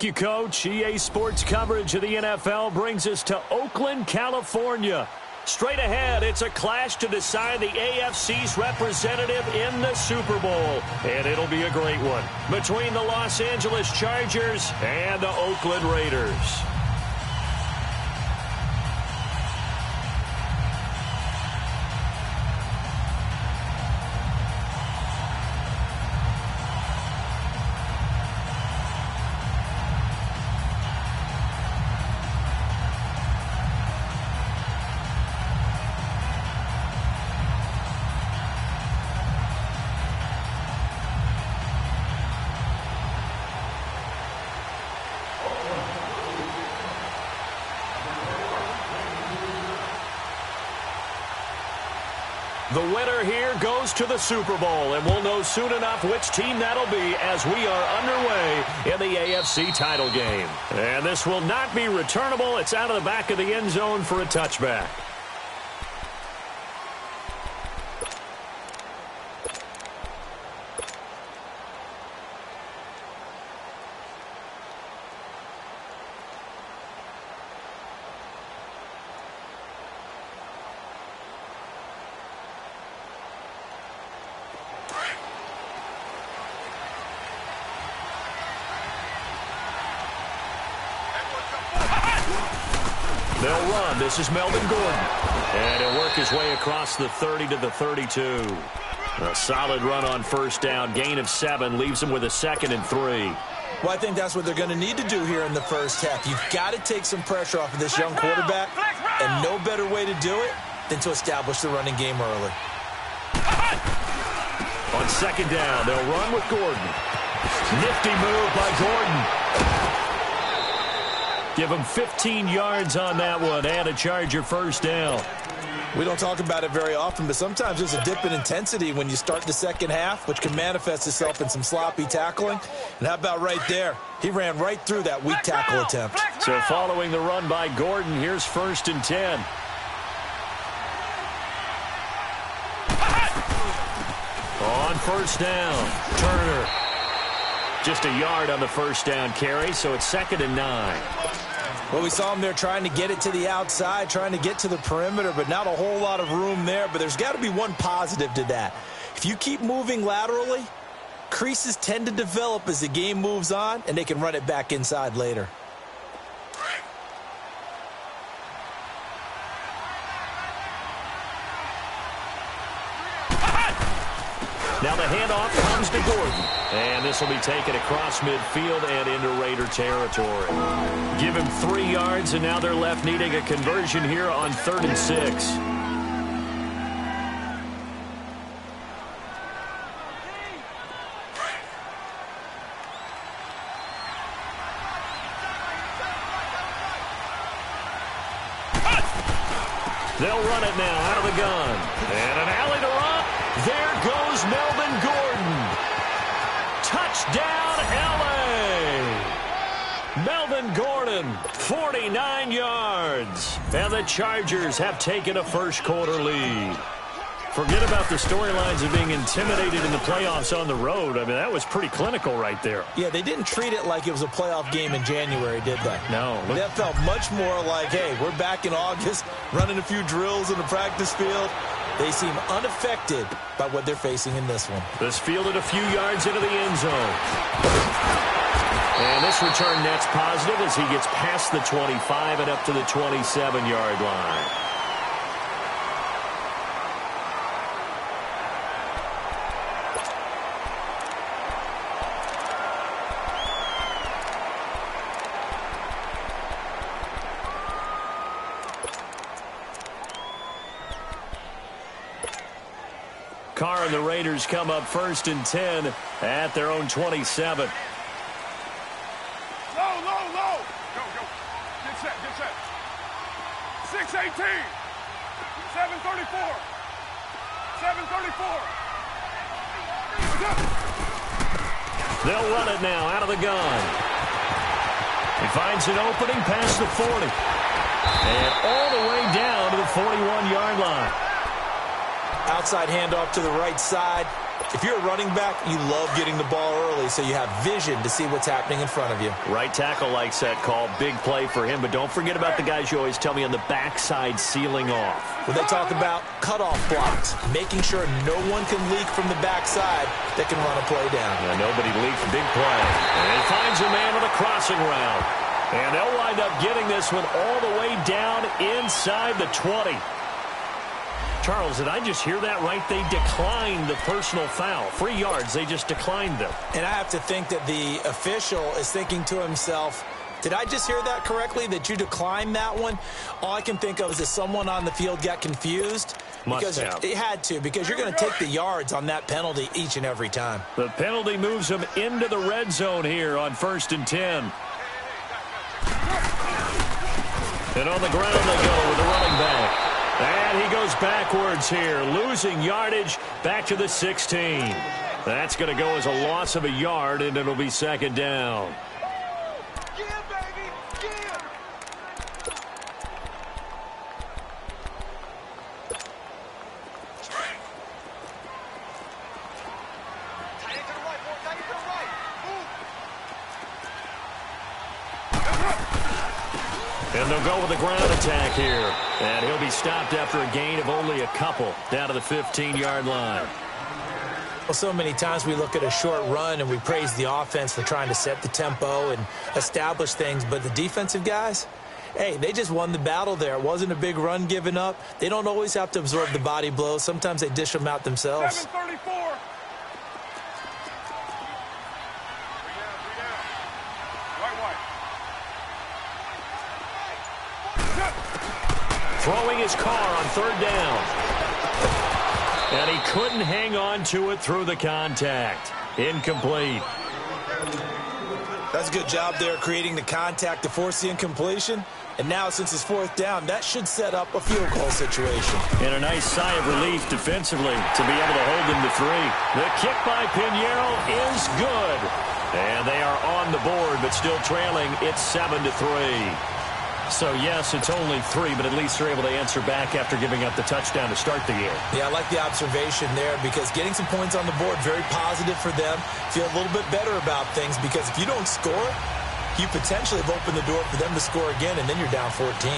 Thank you, Coach. EA Sports coverage of the NFL brings us to Oakland, California. Straight ahead, it's a clash to decide the AFC's representative in the Super Bowl. And it'll be a great one between the Los Angeles Chargers and the Oakland Raiders. The winner here goes to the Super Bowl, and we'll know soon enough which team that'll be as we are underway in the AFC title game. And this will not be returnable. It's out of the back of the end zone for a touchback. They'll run. This is Melvin Gordon. And he'll work his way across the 30 to the 32. A solid run on first down. Gain of 7 leaves him with a 2nd and 3. Well, I think that's what they're going to need to do here in the first half. You've got to take some pressure off of this young quarterback, and no better way to do it than to establish the running game early. On second down, they'll run with Gordon. Nifty move by Gordon. Give him 15 yards on that one and a Charger first down. We don't talk about it very often, but sometimes there's a dip in intensity when you start the second half, which can manifest itself in some sloppy tackling. And how about right there? He ran right through that weak tackle attempt. So following the run by Gordon, here's 1st and 10. On first down, Turner. Just a yard on the first down carry, so it's 2nd and 9. Well, we saw him there trying to get it to the outside, trying to get to the perimeter, but not a whole lot of room there. But there's got to be one positive to that. If you keep moving laterally, creases tend to develop as the game moves on, and they can run it back inside later. Now the handoff comes to Gordon. And this will be taken across midfield and into Raider territory. Give him 3 yards, and now they're left needing a conversion here on 3rd and 6. They'll run it now out of the gun. And an alley to run. There goes Melvin Gordon. Touchdown, L.A. Melvin Gordon, 49 yards. And the Chargers have taken a first-quarter lead. Forget about the storylines of being intimidated in the playoffs on the road. I mean, that was pretty clinical right there. Yeah, they didn't treat it like it was a playoff game in January, did they? No. That felt much more like, hey, we're back in August, running a few drills in the practice field. They seem unaffected by what they're facing in this one. This fielded a few yards into the end zone. And this return net's positive as he gets past the 25 and up to the 27-yard line. Carr and the Raiders come up 1st and 10 at their own 27. Low. Go. Get set. 6-18. 7-34. They'll run it now out of the gun. He finds an opening past the 40. And all the way down to the 41-yard line. Outside handoff to the right side. If If you're a running back, you love getting the ball early so you have vision to see what's happening in front of you. Right tackle likes that call. Big play for him. But don't forget about the guys you always tell me on the backside sealing off. When they talk about cutoff blocks, making sure no one can leak from the backside that can run a play down. Yeah, nobody leaks. Big play. And it finds a man on the crossing route. And they'll wind up getting this one all the way down inside the 20. Charles, did I just hear that right? They declined the personal foul. 3 yards, they just declined them. And I have to think that the official is thinking to himself, did I just hear that correctly, that you declined that one? All I can think of is that someone on the field got confused. Must have. It had to, because you're going to take the yards on that penalty each and every time. The penalty moves them into the red zone here on 1st and 10. And on the ground they go with the running back. And he goes backwards here, losing yardage back to the 16. That's going to go as a loss of a yard, and it'll be 2nd down. And they'll go with the ground attack here. And he'll be stopped after a gain of only a couple down to the 15-yard line. Well, so many times we look at a short run and we praise the offense for trying to set the tempo and establish things. But the defensive guys, hey, they just won the battle there. It wasn't a big run given up. They don't always have to absorb the body blows. Sometimes they dish them out themselves. 734. Throwing his car on 3rd down. And he couldn't hang on to it through the contact. Incomplete. That's a good job there creating the contact to force the incompletion. And now, since it's 4th down, that should set up a field goal situation. And a nice sigh of relief defensively to be able to hold them to 3. The kick by Pinheiro is good. And they are on the board, but still trailing. It's 7-3. So, yes, it's only 3, but at least they're able to answer back after giving up the touchdown to start the year. Yeah, I like the observation there, because getting some points on the board, very positive for them. Feel a little bit better about things, because if you don't score, you potentially have opened the door for them to score again, and then you're down 14.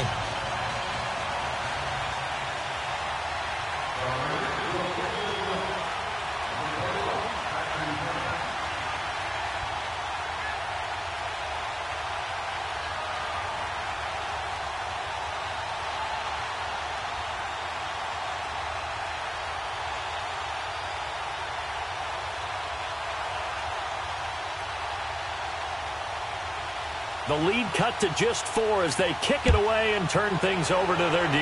The lead cut to just 4 as they kick it away and turn things over to their D.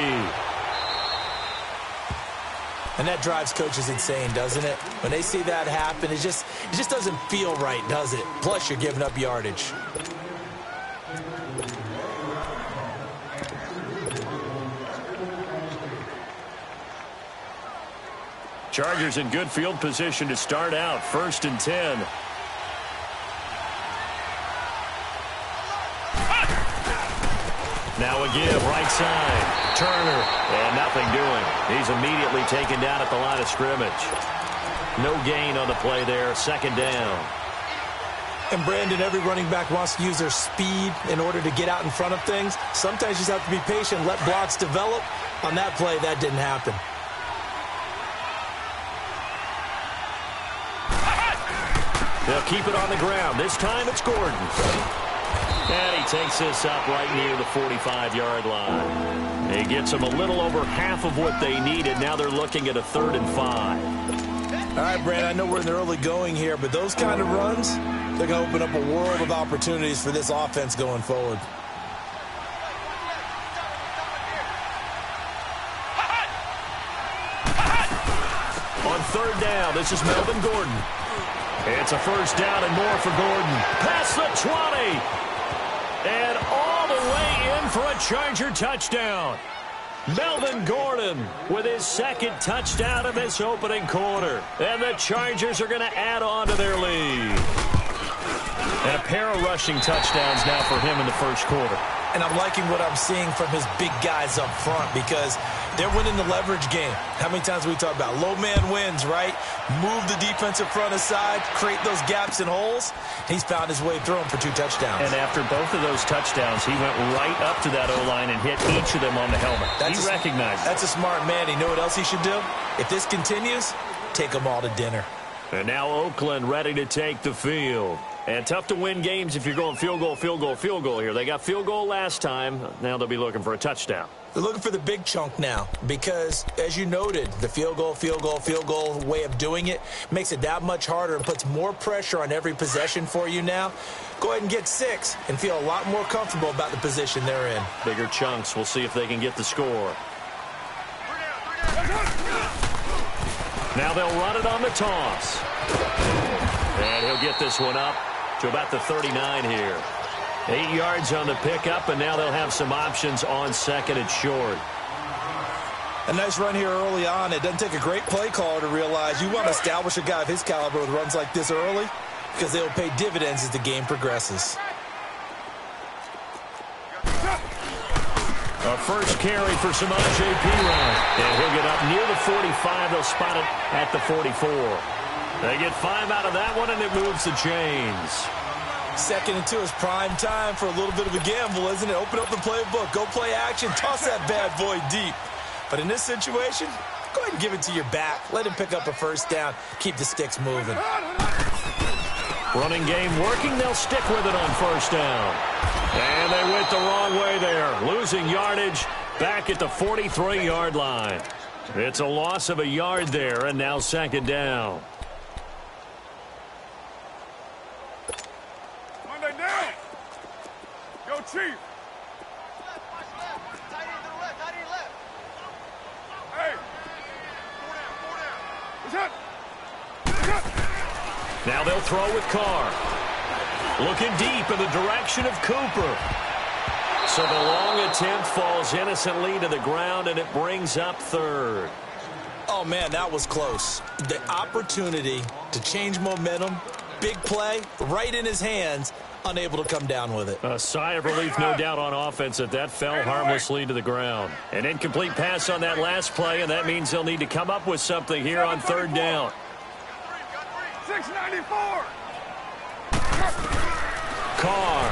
And that drives coaches insane, doesn't it? When they see that happen, it just doesn't feel right, does it? Plus, you're giving up yardage. Chargers in good field position to start out. 1st and 10. Now a give, right side. Turner, and nothing doing. He's immediately taken down at the line of scrimmage. No gain on the play there, 2nd down. And, Brandon, every running back wants to use their speed in order to get out in front of things. Sometimes you just have to be patient, let blocks develop. On that play, that didn't happen. They'll keep it on the ground. This time it's Gordon. And he takes this up right near the 45-yard line. He gets them a little over half of what they needed. Now they're looking at a 3rd and 5. All right, Brad, I know we're in the early going here, but those kind of runs, they're going to open up a world of opportunities for this offense going forward. On 3rd down, this is Melvin Gordon. It's a 1st down and more for Gordon. Past the 20. And all the way in for a Charger touchdown. Melvin Gordon with his 2nd touchdown of this opening quarter. And the Chargers are going to add on to their lead. And a pair of rushing touchdowns now for him in the 1st quarter. And I'm liking what I'm seeing from his big guys up front, because They're winning the leverage game. How many times we talk about low man wins, right? Move the defensive front aside, create those gaps and holes. He's found his way through them for 2 touchdowns. And after both of those touchdowns, he went right up to that O-line and hit each of them on the helmet. He recognized it. That's a smart man. You know what else he should do? If this continues, take them all to dinner. And now Oakland ready to take the field. And tough to win games if you're going field goal, field goal, field goal here. They got field goal last time. Now they'll be looking for a touchdown. They're looking for the big chunk now because, as you noted, the field goal way of doing it makes it that much harder and puts more pressure on every possession for you now. Go ahead and get 6 and feel a lot more comfortable about the position they're in. Bigger chunks. We'll see if they can get the score. Now they'll run it on the toss. And he'll get this one up to about the 39 here. 8 yards on the pickup, and now they'll have some options on 2nd and short. A nice run here early on. It doesn't take a great play caller to realize you want to establish a guy of his caliber with runs like this early because they'll pay dividends as the game progresses. A first carry for Samaje Perine. And he'll get up near the 45. They'll spot it at the 44. They get 5 out of that one, and it moves the chains. 2nd and 2 is prime time for a little bit of a gamble, isn't it? Open up the playbook, go play action, toss that bad boy deep. But in this situation, go ahead and give it to your back. Let him pick up a first down. Keep the sticks moving. Running game working. They'll stick with it on first down. And they went the wrong way there. Losing yardage back at the 43-yard line. It's a loss of a yard there, and now 2nd down. Monday down. Yo, Chief. Hey. Now they'll throw with Carr. Looking deep in the direction of Cooper. So the long attempt falls innocently to the ground, and it brings up 3rd. Oh, man, that was close. The opportunity to change momentum, big play, right in his hands, unable to come down with it. A sigh of relief, no doubt, on offense that fell harmlessly to the ground. An incomplete pass on that last play, and that means they'll need to come up with something here on 3rd down. 694. Carr.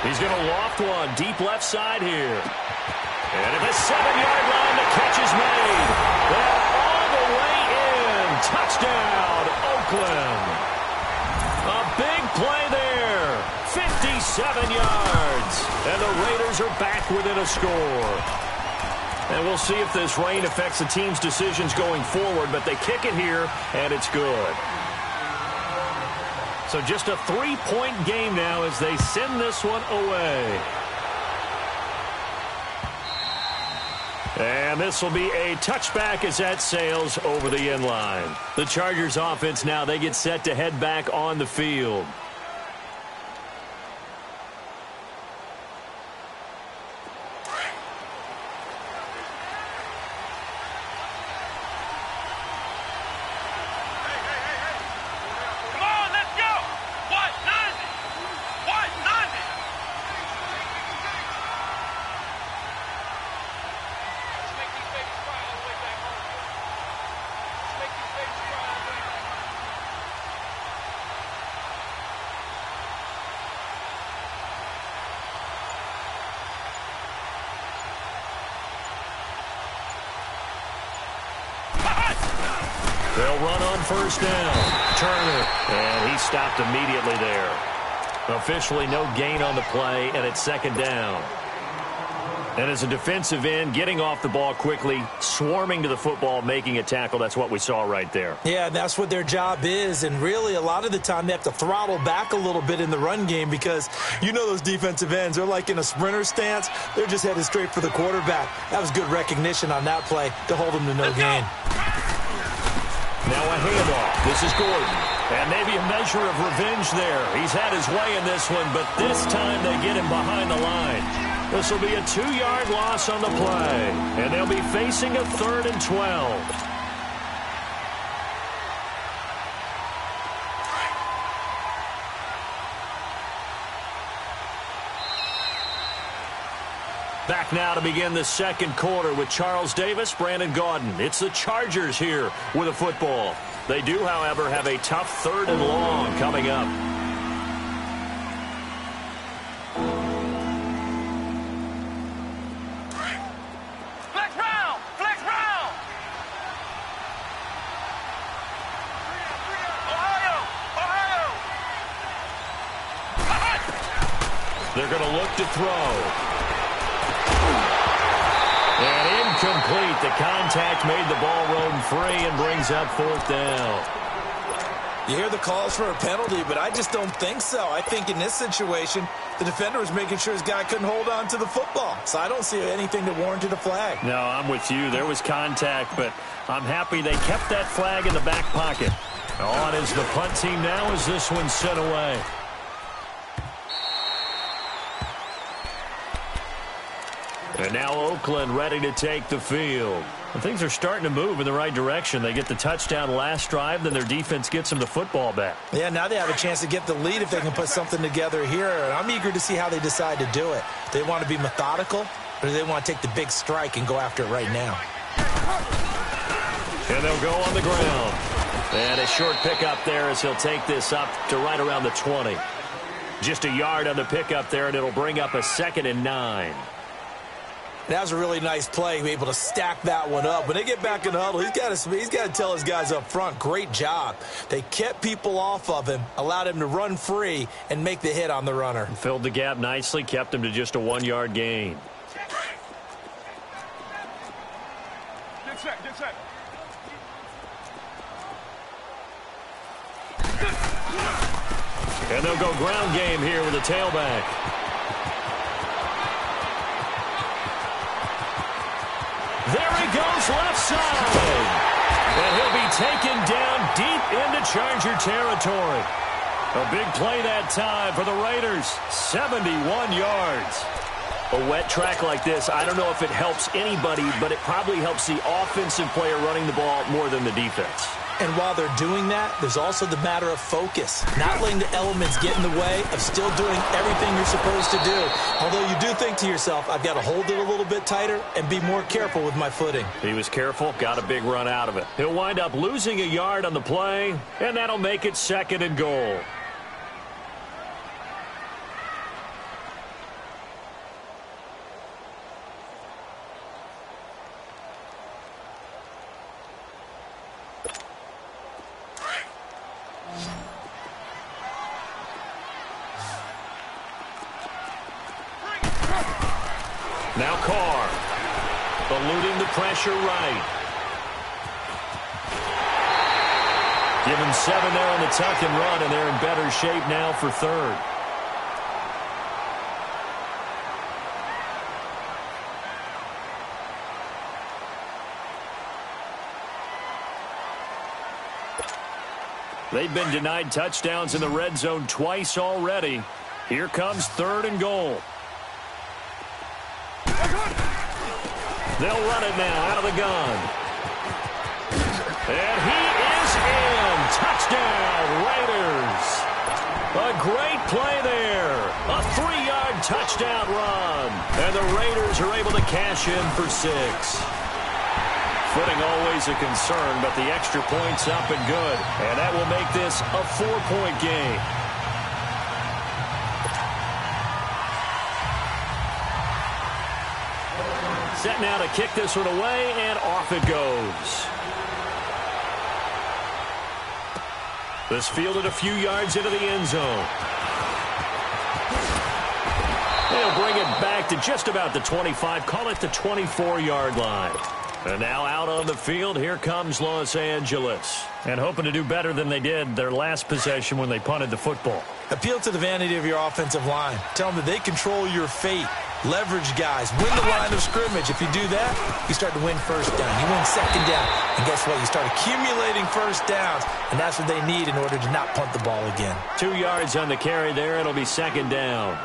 He's going to loft one deep left side here. And at the 7-yard line, the catch is made. And all the way in. Touchdown, Oakland. A big play there. 57 yards. And the Raiders are back within a score. And we'll see if this rain affects the team's decisions going forward, but they kick it here, and it's good. So just a 3-point game now as they send this one away. And this will be a touchback as that sails over the end line. The Chargers offense now, they get set to head back on the field. They'll run on first down. Turner, and he stopped immediately there. Officially no gain on the play, and it's 2nd down. And as a defensive end, getting off the ball quickly, swarming to the football, making a tackle, that's what we saw right there. Yeah, that's what their job is, and really a lot of the time they have to throttle back a little bit in the run game because you know those defensive ends, they're like in a sprinter stance. They're just headed straight for the quarterback. That was good recognition on that play to hold them to no gain. Now a handoff. This is Gordon. And maybe a measure of revenge there. He's had his way in this one, but this time they get him behind the line. This will be a 2-yard loss on the play. And they'll be facing a 3rd and 12. Back now to begin the second quarter with Charles Davis, Brandon Gaudin. It's the Chargers here with a football. They do, however, have a tough 3rd and long coming up. They're going to look to throw. And incomplete. The contact made the ball roam free and brings up 4th down. You hear the calls for a penalty, but I just don't think so. I think in this situation, the defender was making sure his guy couldn't hold on to the football. So I don't see anything that warranted a flag. No, I'm with you. There was contact, but I'm happy they kept that flag in the back pocket. On is the punt team now as this one's sent away. And now Oakland ready to take the field. And things are starting to move in the right direction. They get the touchdown last drive, then their defense gets them the football back. Yeah, now they have a chance to get the lead if they can put something together here. And I'm eager to see how they decide to do it. They want to be methodical, or do they want to take the big strike and go after it right now? And they'll go on the ground. And a short pickup there as he'll take this up to right around the 20. Just a yard on the pickup there, and it'll bring up a 2nd and 9. That was a really nice play, be able to stack that one up. When they get back in the huddle, he's got to tell his guys up front, great job. They kept people off of him, allowed him to run free, and make the hit on the runner. Filled the gap nicely, kept him to just a 1-yard gain. Get set, get set. And they'll go ground game here with a tailback. There he goes left side. And he'll be taken down deep into Charger territory. A big play that time for the Raiders. 71 yards. A wet track like this, I don't know if it helps anybody, but it probably helps the offensive player running the ball more than the defense. And while they're doing that, there's also the matter of focus. Not letting the elements get in the way of still doing everything you're supposed to do. Although you do think to yourself, I've got to hold it a little bit tighter and be more careful with my footing. He was careful, got a big run out of it. He'll wind up losing a yard on the play, and that'll make it 2nd and goal. Now Carr, eluding the pressure right. Give him 7 there on the tuck and run, and they're in better shape now for 3rd. They've been denied touchdowns in the red zone twice already. Here comes 3rd and goal. They'll run it now out of the gun. And he is in. Touchdown, Raiders. A great play there. A 3-yard touchdown run. And the Raiders are able to cash in for 6. Footing always a concern, but the extra point's up and good. And that will make this a 4-point game. Set now to kick this one away, and off it goes. This fielded a few yards into the end zone. They'll bring it back to just about the 25, call it the 24-yard line. And now out on the field, here comes Los Angeles. And hoping to do better than they did their last possession when they punted the football. Appeal to the vanity of your offensive line. Tell them that they control your fate. Leverage guys. Win the line of scrimmage. If you do that, you start to win first down. You win 2nd down. And guess what? You start accumulating first downs. And that's what they need in order to not punt the ball again. 2 yards on the carry there. It'll be 2nd down.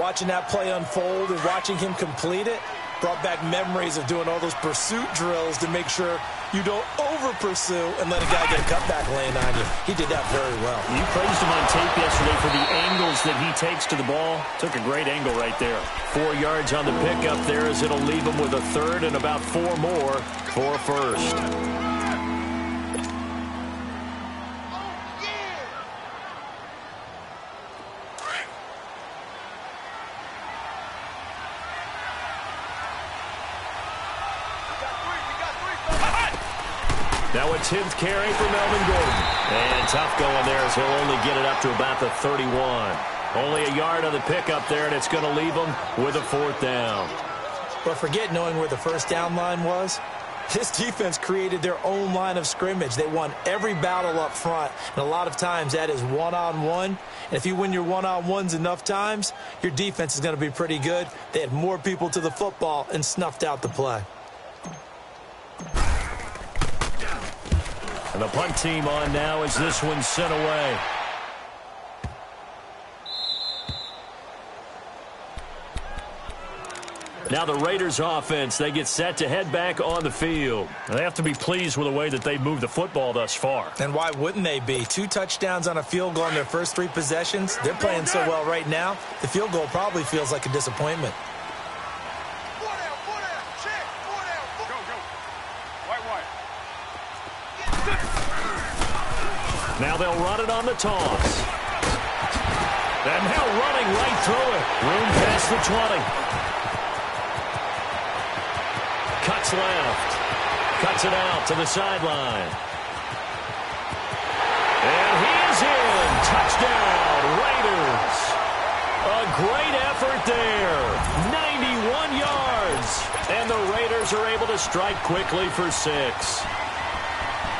Watching that play unfold and watching him complete it, Brought back memories of doing all those pursuit drills to make sure you don't over-pursue and let a guy get a cutback lane on you. He did that very well. You praised him on tape yesterday for the angles that he takes to the ball. Took a great angle right there. 4 yards on the pickup there as it'll leave him with a third and about 4 more for first. Now a 10th carry for Melvin Gordon. And tough going there as he'll only get it up to about the 31. Only a yard on the pickup there, and it's going to leave him with a 4th down. But forget knowing where the first down line was. This defense created their own line of scrimmage. They won every battle up front, and a lot of times that is one-on-one. And if you win your one-on-ones enough times, your defense is going to be pretty good. They had more people to the football and snuffed out the play. And the punt team on now as this one's sent away. Now the Raiders offense, they get set to head back on the field. They have to be pleased with the way that they've moved the football thus far. And why wouldn't they be? 2 touchdowns on a field goal in their first 3 possessions. They're playing so well right now, the field goal probably feels like a disappointment. Now they'll run it on the toss. And now running right through it. Room past the 20. Cuts left. Cuts it out to the sideline. And he is in. Touchdown, Raiders. A great effort there. 91 yards. And the Raiders are able to strike quickly for 6.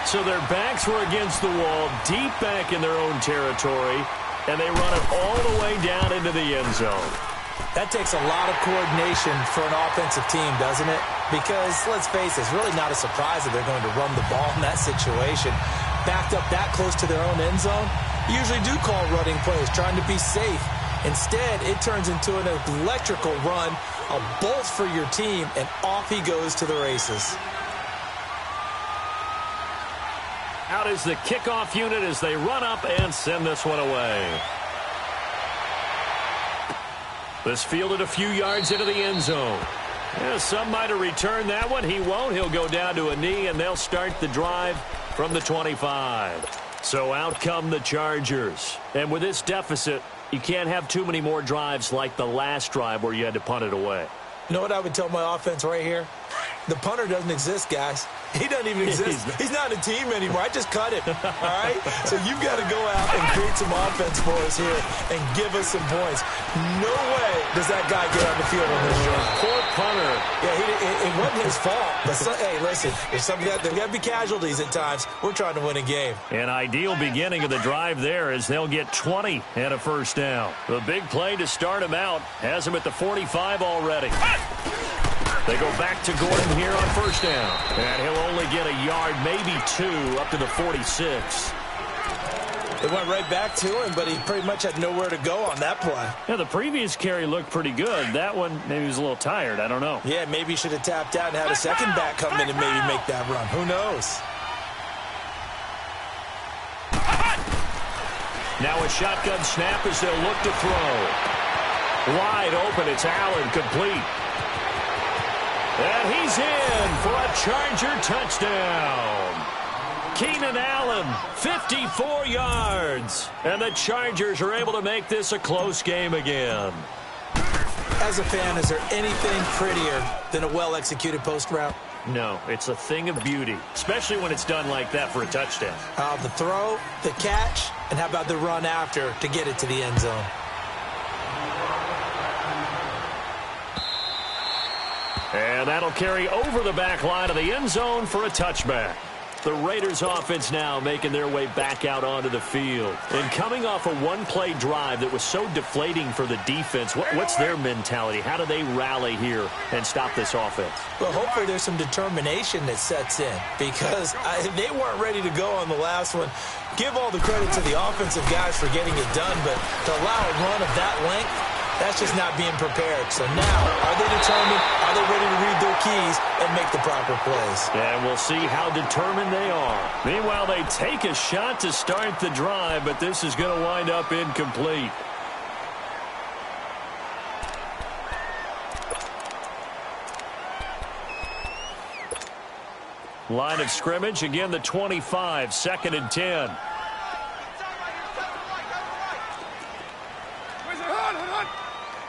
So their backs were against the wall, deep back in their own territory, and they run it all the way down into the end zone. That takes a lot of coordination for an offensive team, doesn't it? Because, let's face it, it's really not a surprise that they're going to run the ball in that situation. Backed up that close to their own end zone, you usually do call running plays, trying to be safe. Instead, it turns into an electrical run, a bolt for your team, and off he goes to the races. Out is the kickoff unit as they run up and send this one away. This fielded a few yards into the end zone. Yeah, some might have returned that one. He won't. He'll go down to a knee, and they'll start the drive from the 25. So out come the Chargers. And with this deficit, you can't have too many more drives like the last drive where you had to punt it away. You know what I would tell my offense right here? The punter doesn't exist, guys. He doesn't even exist. He's not a team anymore. I just cut him. All right? So you've got to go out and create some offense for us here and give us some points. No way does that guy get on the field on this drive. Poor punter. Yeah, it wasn't his fault. But hey, listen, there's got to be casualties at times. We're trying to win a game. An ideal beginning of the drive there as they'll get 20 and a first down. The big play to start him out has him at the 45 already. They go back to Gordon here on first down. And he'll only get a yard, maybe 2, up to the 46. It went right back to him, but he pretty much had nowhere to go on that play. Yeah, the previous carry looked pretty good. That one, maybe he was a little tired. I don't know. Yeah, maybe he should have tapped out and had a second back come in and maybe make that run. Who knows? Now a shotgun snap as they'll look to throw. Wide open, it's Allen, complete. And he's in for a Charger touchdown. Keenan Allen, 54 yards. And the Chargers are able to make this a close game again. As a fan, is there anything prettier than a well-executed post route? No, it's a thing of beauty, especially when it's done like that for a touchdown. The throw, the catch, and how about the run after to get it to the end zone? And that'll carry over the back line of the end zone for a touchback. The Raiders offense now making their way back out onto the field. And coming off a one-play drive that was so deflating for the defense, what's their mentality? How do they rally here and stop this offense? Well, hopefully there's some determination that sets in because they weren't ready to go on the last one. Give all the credit to the offensive guys for getting it done, but to allow a run of that length, That's just not being prepared. So now, are they determined? Are they ready to read their keys and make the proper plays? And we'll see how determined they are. Meanwhile, they take a shot to start the drive, but this is going to wind up incomplete. Line of scrimmage, again the 25, 2nd and 10.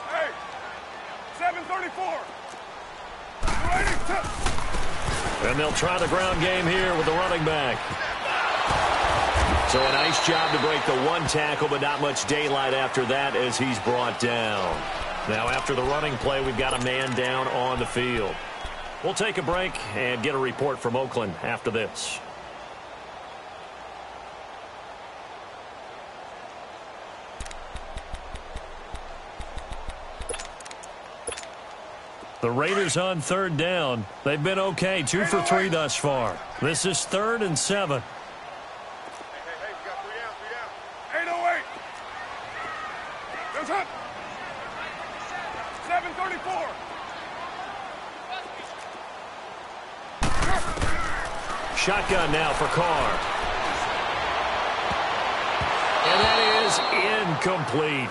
Hey, 734. And they'll try the ground game here with the running back. So a nice job to break the one tackle, but not much daylight after that as he's brought down. Now after the running play, we've got a man down on the field. We'll take a break and get a report from Oakland after this. The Raiders on 3rd down. They've been okay, 2 for 3 thus far. This is 3rd and 7. Hey, you got 3 down. 808. There's Hunt. 734. Shotgun now for Carr. And that is incomplete.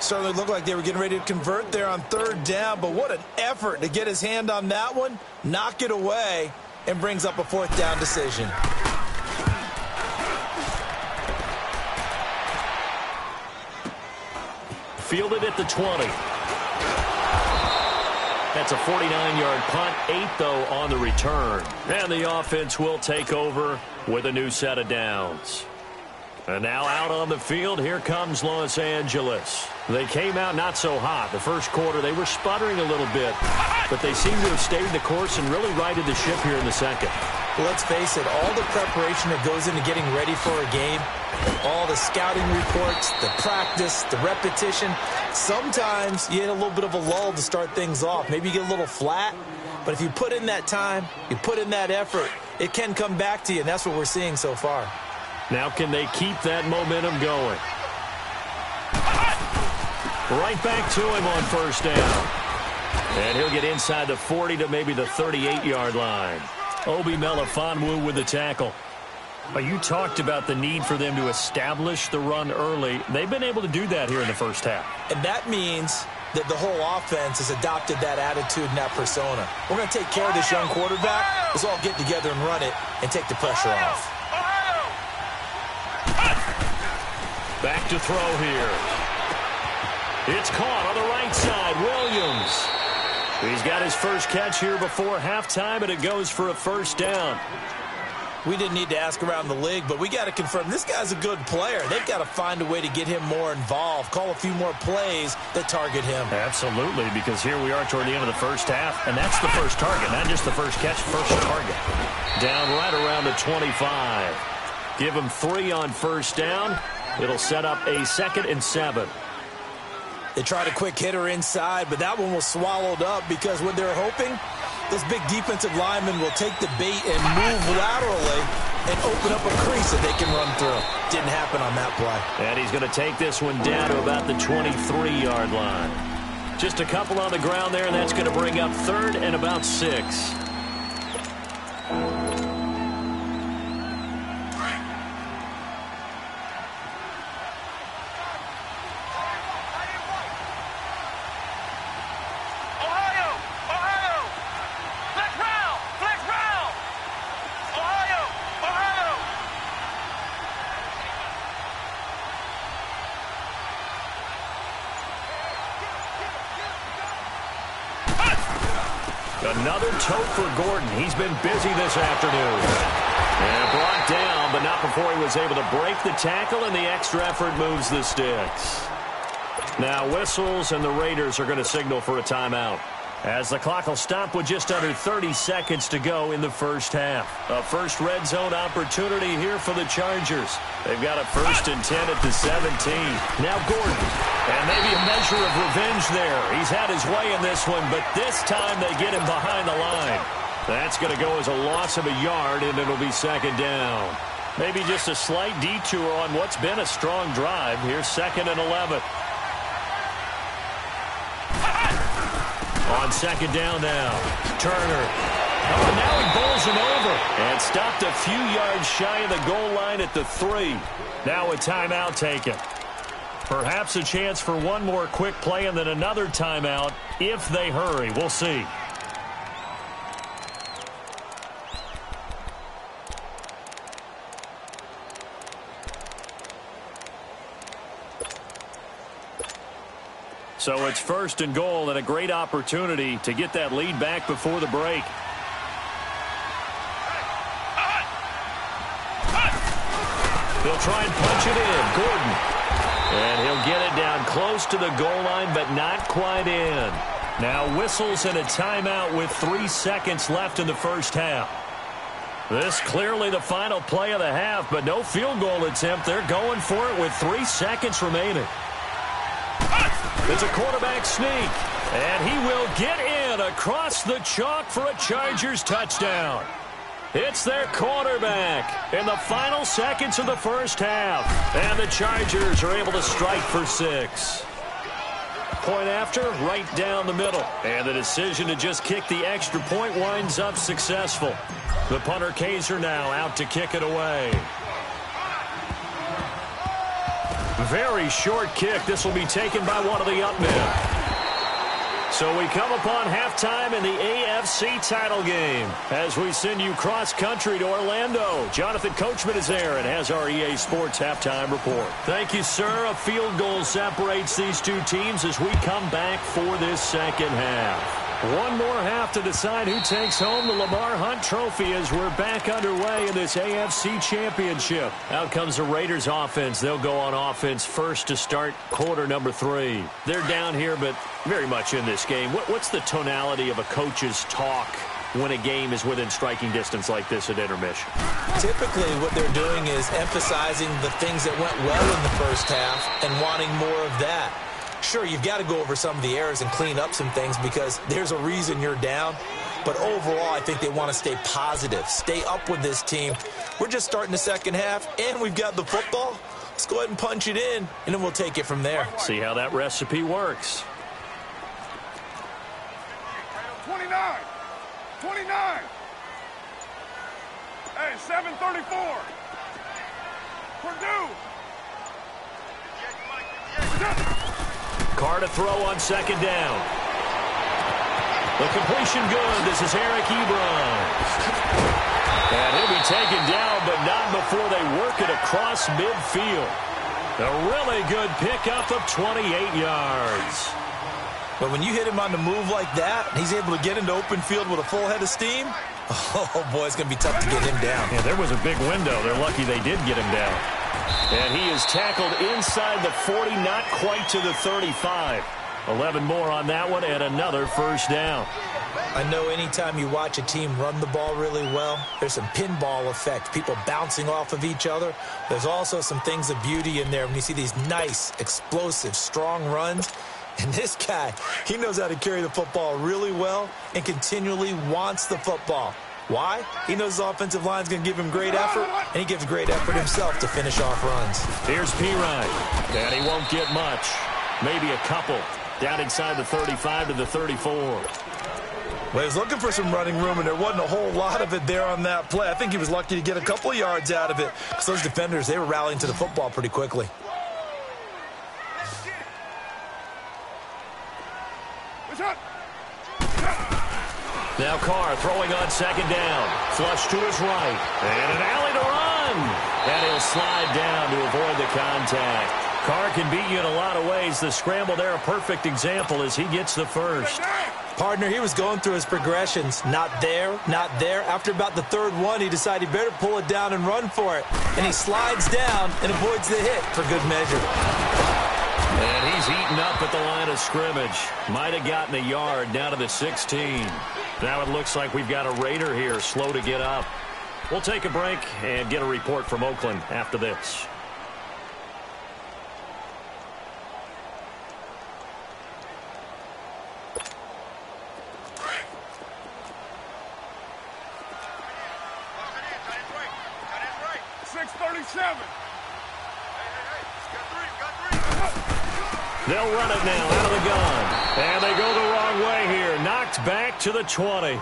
Certainly looked like they were getting ready to convert there on 3rd down, but what an effort to get his hand on that one, knock it away, and brings up a 4th down decision. Fielded at the 20. That's a 49-yard punt, 8 though on the return. And the offense will take over with a new set of downs. And now out on the field, here comes Los Angeles. They came out not so hot. The first quarter, they were sputtering a little bit, but they seem to have stayed the course and really righted the ship here in the second. Well, let's face it, all the preparation that goes into getting ready for a game, all the scouting reports, the practice, the repetition, sometimes you hit a little bit of a lull to start things off. Maybe you get a little flat, but if you put in that time, you put in that effort, it can come back to you, and that's what we're seeing so far. Now can they keep that momentum going? Right back to him on 1st down. And he'll get inside the 40 to maybe the 38-yard line. Obi Melifonwu with the tackle. You talked about the need for them to establish the run early. They've been able to do that here in the first half. And that means that the whole offense has adopted that attitude and that persona. We're going to take care of this young quarterback. Let's all get together and run it and take the pressure off. Back to throw here. It's caught on the right side. Williams. He's got his first catch here before halftime, and it goes for a 1st down. We didn't need to ask around the league, but we got to confirm this guy's a good player. They've got to find a way to get him more involved, call a few more plays that target him. Absolutely, because here we are toward the end of the first half, and that's the first target, not just the first catch, first target. Down right around the 25. Give him 3 on 1st down. It'll set up a 2nd and 7. They tried a quick hitter inside, but that one was swallowed up because what they're hoping, this big defensive lineman will take the bait and move laterally and open up a crease that they can run through. Didn't happen on that play. And he's going to take this one down to about the 23-yard line. Just a couple on the ground there, and that's going to bring up 3rd and about 6. Another tote for Gordon. He's been busy this afternoon. And brought down, but not before he was able to break the tackle, and the extra effort moves the sticks. Now whistles, and the Raiders are going to signal for a timeout, as the clock will stop with just under 30 seconds to go in the first half. A first red zone opportunity here for the Chargers. They've got a 1st and 10 at the 17. Now Gordon. And maybe a measure of revenge there. He's had his way in this one, but this time they get him behind the line. That's going to go as a loss of a yard, and it'll be 2nd down. Maybe just a slight detour on what's been a strong drive. Here's 2nd and 11. On second down now. Turner. Oh, now he bowls him over. And stopped a few yards shy of the goal line at the 3. Now a timeout taken. Perhaps a chance for one more quick play and then another timeout if they hurry. We'll see. So it's first and goal and a great opportunity to get that lead back before the break. He'll try and punch it in. Gordon. And he'll get it down close to the goal line, but not quite in. Now whistles and a timeout with 3 seconds left in the first half. This clearly the final play of the half, but no field goal attempt. They're going for it with 3 seconds remaining. It's a quarterback sneak, and he will get in across the chalk for a Chargers touchdown. It's their quarterback in the final seconds of the first half, and the Chargers are able to strike for 6. Point after, right down the middle, and the decision to just kick the extra point winds up successful. The punter Kaiser now out to kick it away. Very short kick. This will be taken by one of the up men. So we come upon halftime in the AFC title game as we send you cross-country to Orlando. Jonathan Coachman is there and has our EA Sports halftime report. Thank you, sir. A field goal separates these two teams as we come back for this second half. One more half to decide who takes home the Lamar Hunt Trophy as we're back underway in this AFC Championship. Out comes the Raiders offense. They'll go on offense first to start quarter number 3. They're down here, but very much in this game. What's the tonality of a coach's talk when a game is within striking distance like this at intermission? Typically, what they're doing is emphasizing the things that went well in the first half and wanting more of that. Sure, you've got to go over some of the errors and clean up some things because there's a reason you're down. But overall, I think they want to stay positive, stay up with this team. We're just starting the second half, and we've got the football. Let's go ahead and punch it in, and then we'll take it from there. See how that recipe works. 29. Hey, 7:34. Purdue. Carr to throw on second down. The completion good. This is Eric Ebron. And he'll be taken down, but not before they work it across midfield. A really good pickup of 28 yards. But when you hit him on the move like that, and he's able to get into open field with a full head of steam, oh, boy, it's going to be tough to get him down. Yeah, there was a big window. They're lucky they did get him down. And he is tackled inside the 40, not quite to the 35. 11 more on that one, and another first down. I know anytime you watch a team run the ball really well, there's some pinball effect, people bouncing off of each other. There's also some things of beauty in there when you see these nice, explosive, strong runs. And this guy, he knows how to carry the football really well and continually wants the football. Why? He knows his offensive line is going to give him great effort, and he gives great effort himself to finish off runs. Here's Pirine, and he won't get much. Maybe a couple. Down inside the 35 to the 34. Well, he was looking for some running room, and there wasn't a whole lot of it there on that play. I think he was lucky to get a couple of yards out of it because those defenders, they were rallying to the football pretty quickly. Now Carr throwing on second down. Flush to his right. And an alley to run. And he'll slide down to avoid the contact. Carr can beat you in a lot of ways. The scramble there, a perfect example as he gets the first. Partner, he was going through his progressions. Not there, not there. After about the third one, he decided he better pull it down and run for it. And he slides down and avoids the hit for good measure. And he's eaten up at the line of scrimmage. Might have gotten a yard down to the 16. Now it looks like we've got a Raider here slow to get up. We'll take a break and get a report from Oakland after this. They'll run it now out of the gun. And they go the wrong way here. Knocked to the 20.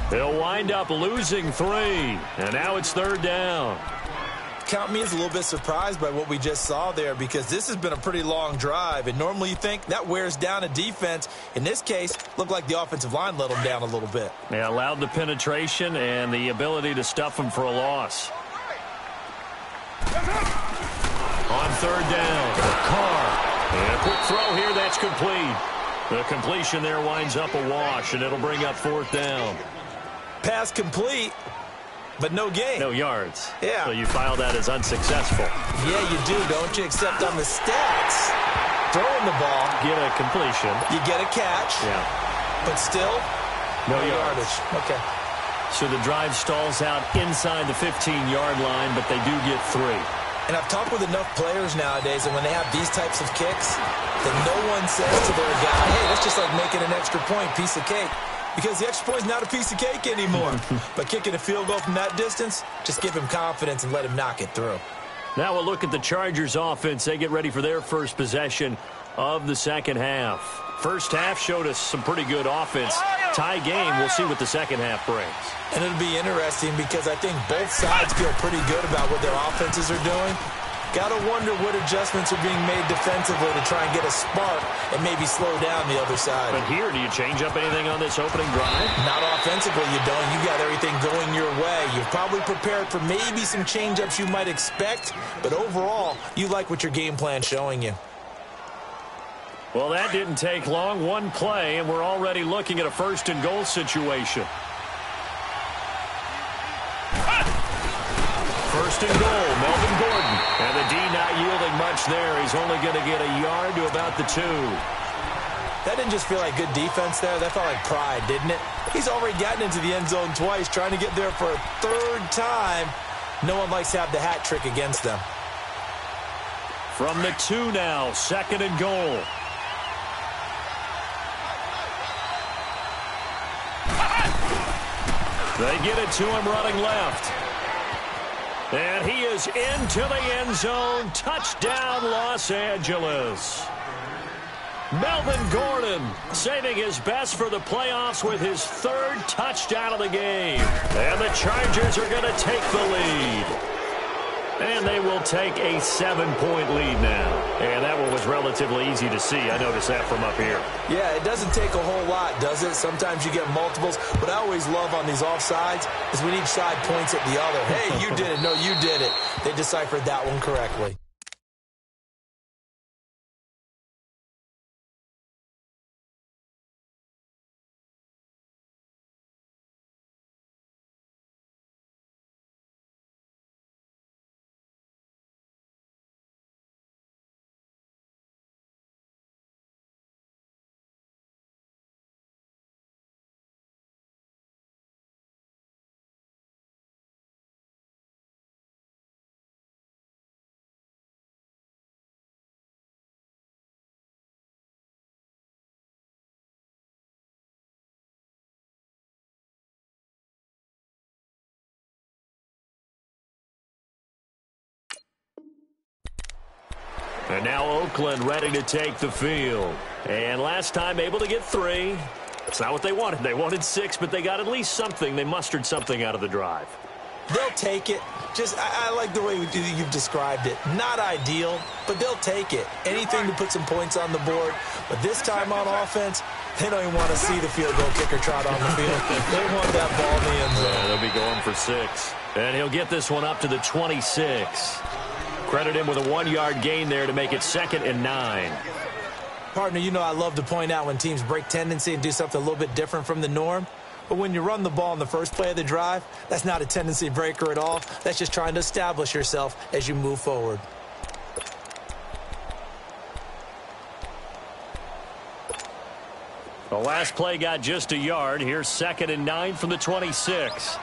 They'll wind up losing 3. And now it's third down. Count me as a little bit surprised by what we just saw there, because this has been a pretty long drive, and normally you think that wears down a defense. In this case, looked like the offensive line let them down a little bit. They allowed the penetration and the ability to stuff them for a loss. On third down, Carr. And a quick throw here, that's complete. The completion there winds up a wash, and it'll bring up fourth down. Pass complete, but no gain. No yards. Yeah. So you file that as unsuccessful. Yeah, you do, don't you? Except on the stats, throwing the ball. Get a completion. You get a catch. Yeah. But still, no yardage. Okay. So the drive stalls out inside the 15-yard line, but they do get 3. And I've talked with enough players nowadays, and when they have these types of kicks, then no one says to their guy, hey, that's just like making an extra point, piece of cake. Because the extra point is not a piece of cake anymore. But kicking a field goal from that distance, just give him confidence and let him knock it through. Now we'll look at the Chargers offense. They get ready for their first possession of the second half. First half showed us some pretty good offense. Tie game, we'll see what the second half brings. And it'll be interesting because I think both sides feel pretty good about what their offenses are doing. Got to wonder what adjustments are being made defensively to try and get a spark and maybe slow down the other side. But here, do you change up anything on this opening drive? Not offensively, you don't. You got everything going your way. You've probably prepared for maybe some change-ups you might expect, but overall, you like what your game plan's showing you. Well, that didn't take long. One play, and we're already looking at a first-and-goal situation. First and goal, Melvin Gordon. And the D not yielding much there. He's only going to get a yard to about the 2. That didn't just feel like good defense there. That felt like pride, didn't it? He's already gotten into the end zone twice, trying to get there for a third time. No one likes to have the hat trick against them. From the 2 now, second and goal. They get it to him running left. And he is into the end zone. Touchdown, Los Angeles. Melvin Gordon saving his best for the playoffs with his 3rd touchdown of the game. And the Chargers are going to take the lead. And they will take a 7-point lead now. And that one was relatively easy to see. I noticed that from up here. Yeah, it doesn't take a whole lot, does it? Sometimes you get multiples. What I always love on these offsides is when each side points at the other. Hey, you did it. No, you did it. They deciphered that one correctly. And now Oakland ready to take the field. And last time able to get 3. That's not what they wanted. They wanted 6, but they got at least something. They mustered something out of the drive. They'll take it. I like the way you've described it. Not ideal, but they'll take it. Anything to put some points on the board. But this time on offense, they don't even want to see the field goal kicker trot on the field. They want that ball in the end zone. Yeah, they'll be going for 6. And he'll get this one up to the 26. Credit him with a 1-yard gain there to make it 2nd and 9. Partner, you know I love to point out when teams break tendency and do something a little bit different from the norm. But when you run the ball in the first play of the drive, that's not a tendency breaker at all. That's just trying to establish yourself as you move forward. The last play got just a yard. Here's 2nd and 9 from the 26.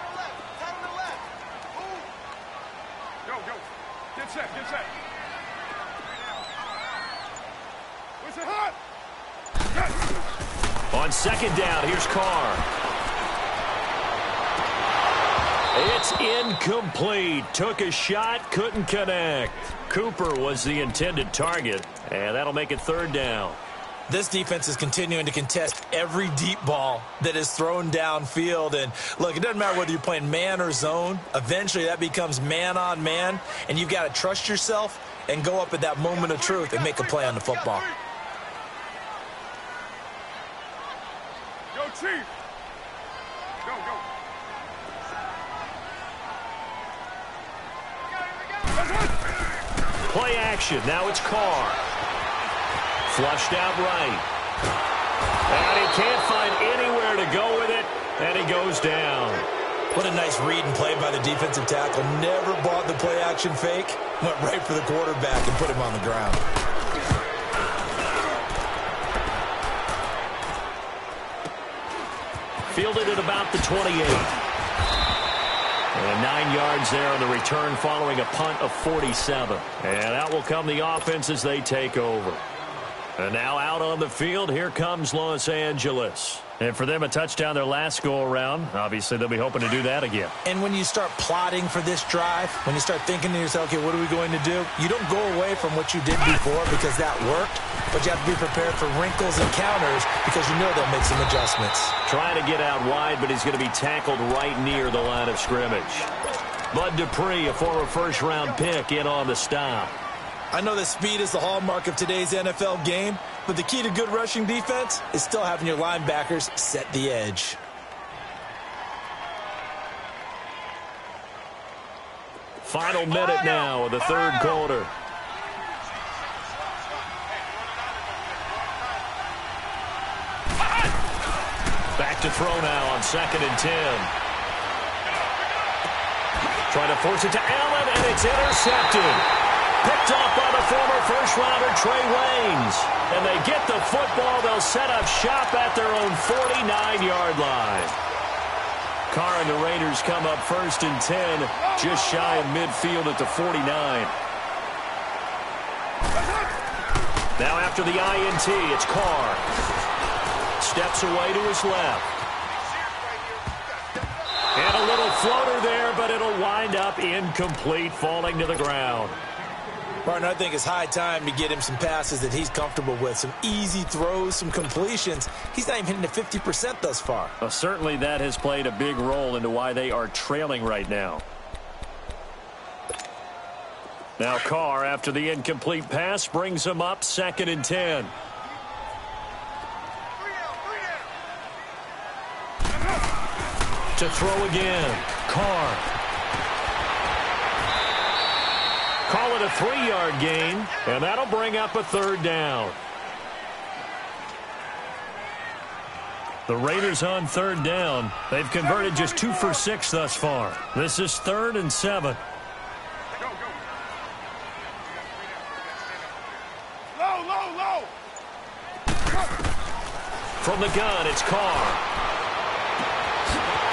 On 2nd down, here's Carr. It's incomplete. Took a shot, couldn't connect. Cooper was the intended target, and that'll make it 3rd down. This defense is continuing to contest every deep ball that is thrown downfield. And, look, it doesn't matter whether you're playing man or zone. Eventually, that becomes man-on-man, and you've got to trust yourself and go up at that moment of truth and make a play on the football. Go, Chief. Go, go. Play action. Now it's Carr. Flushed out right. And he can't find anywhere to go with it, and he goes down. What a nice read and play by the defensive tackle. Never bought the play-action fake. Went right for the quarterback and put him on the ground. Fielded at about the 28. And 9 yards there on the return following a punt of 47. And out will come the offense as they take over. And now out on the field, here comes Los Angeles. And for them, a touchdown their last go-around. Obviously, they'll be hoping to do that again. And when you start plotting for this drive, when you start thinking to yourself, okay, what are we going to do? You don't go away from what you did before because that worked, but you have to be prepared for wrinkles and counters because you know they'll make some adjustments. Trying to get out wide, but he's going to be tackled right near the line of scrimmage. Bud Dupree, a former first-round pick, in on the stop. I know that speed is the hallmark of today's NFL game, but the key to good rushing defense is still having your linebackers set the edge. Final minute now of the third quarter. Back to throw now on 2nd and 10. Trying to force it to Allen, and it's intercepted. Picked off by the former first-rounder Trey Waynes. And they get the football. They'll set up shop at their own 49-yard line. Carr and the Raiders come up 1st and 10, just shy of midfield at the 49. Now after the INT, it's Carr. Steps away to his left. And a little floater there, but it'll wind up incomplete, falling to the ground. Martin, I think it's high time to get him some passes that he's comfortable with. Some easy throws, some completions. He's not even hitting the 50% thus far. Well, certainly that has played a big role into why they are trailing right now. Now Carr, after the incomplete pass, brings him up 2nd and 10. To throw again, Carr. Call it a 3-yard gain, and that'll bring up a 3rd down. The Raiders on 3rd down. They've converted just 2 for 6 thus far. This is 3rd and 7. Low. From the gun, it's Carr.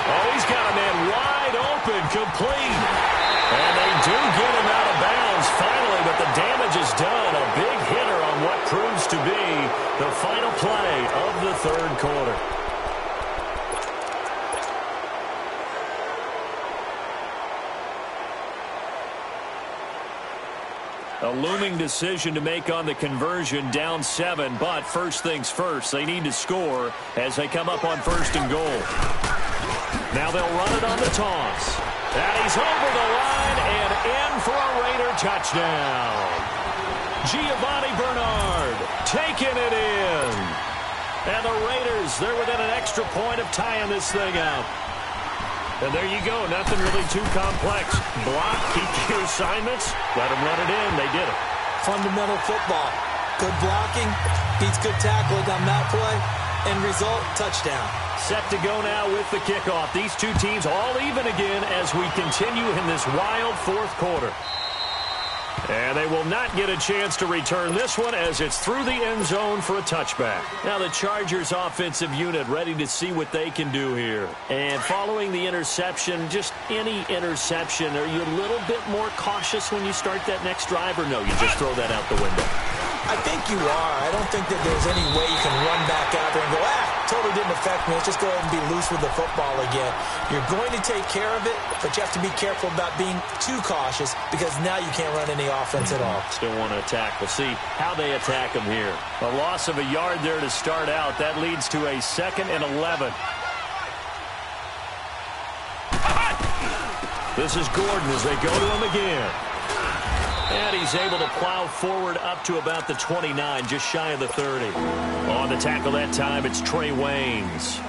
Oh, he's got a man wide open, complete. And they do get him out of bounds finally, but the damage is done. A big hitter on what proves to be the final play of the 3rd quarter. A looming decision to make on the conversion, down 7, but first things first, they need to score as they come up on 1st and goal. Now they'll run it on the toss. And he's over the line and in for a Raider touchdown. Giovanni Bernard taking it in. And the Raiders, they're within an extra point of tying this thing out. And there you go. Nothing really too complex. Block, keep your assignments, let them run it in. They did it. Fundamental football. Good blocking, beats good tackling on that play. End result, touchdown. Set to go now with the kickoff. These two teams all even again as we continue in this wild 4th quarter. And they will not get a chance to return this one as it's through the end zone for a touchback. Now the Chargers offensive unit ready to see what they can do here. And following the interception, just any interception, are you a little bit more cautious when you start that next drive, or no, you just throw that out the window? I think you are. I don't think that there's any way you can run back out there and go, totally didn't affect me. Let's just go ahead and be loose with the football again. You're going to take care of it, but you have to be careful about being too cautious because now you can't run any offense at all. Still want to attack. We'll see how they attack him here. A loss of a yard there to start out. That leads to a 2nd and 11. This is Gordon as they go to him again. And he's able to plow forward up to about the 29, just shy of the 30. On the tackle that time, it's Trey Waynes.